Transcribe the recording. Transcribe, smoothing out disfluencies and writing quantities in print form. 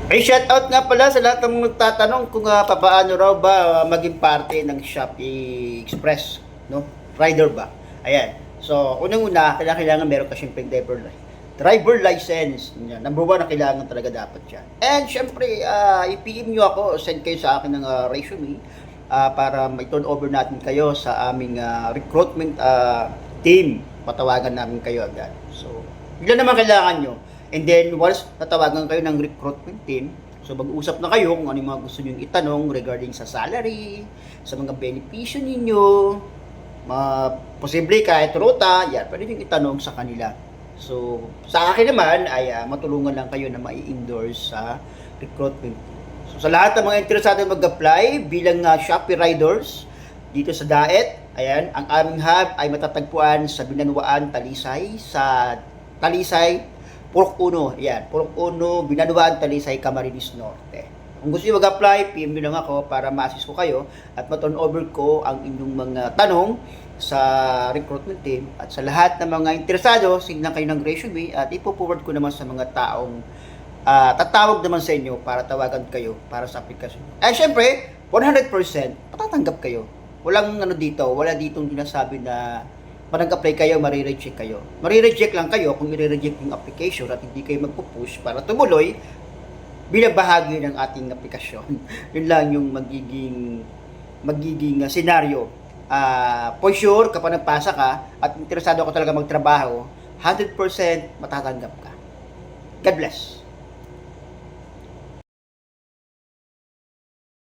Ay, shoutout nga pala sa lahat ng mga nagtatanong kung papaano raw ba maging parte ng Shopee Express, no? Rider ba? Ayan. So, unang-una, kailangan meron ka syempre driver license. Yan. Number one na kailangan talaga dapat yan. And syempre, i-PM nyo ako, send kayo sa akin ng resume para may turn over natin kayo sa aming recruitment team. Patawagan namin kayo agad. So, ilan naman kailangan nyo? And then, once natawagan kayo ng recruitment team, so mag-uusap na kayo kung ano yung mga gusto nyo itanong regarding sa salary, sa mga benepisyo ninyo, posible kahit ruta, yan, pwede nyo itanong sa kanila. So, sa akin naman ay matulungan lang kayo na mai-endorse sa recruitment team. So, sa lahat ng mga interesado mag-apply bilang Shopee Riders dito sa DAET, ayan, ang aming hub ay matatagpuan sa Binanwaan, Talisay, sa Talisay, Purok 1, yan, Purok 1, Binanwaan, Talisay, Camarines Norte. Kung gusto nyo mag-apply, PM nyo lang ako para ma-assist ko kayo at ma-turn over ko ang inyong mga tanong sa recruitment team at sa lahat ng mga interesado, signan kayo ng resume at ipo-forward ko naman sa mga taong tatawag naman sa inyo para tawagan kayo para sa aplikasyon. Eh, syempre, 100% matatanggap kayo. Walang dito, wala ditong sinasabi na pag nag-apply kayo, marireject kayo. Marireject lang kayo kung i-reject yung application at hindi kayo magpo-push para tumuloy bilang bahagi ng ating aplikasyon. Yun lang yung magiging scenario. For sure, kapag nagpasa ka at interesado ako talaga magtrabaho, 100% matatanggap ka. God bless.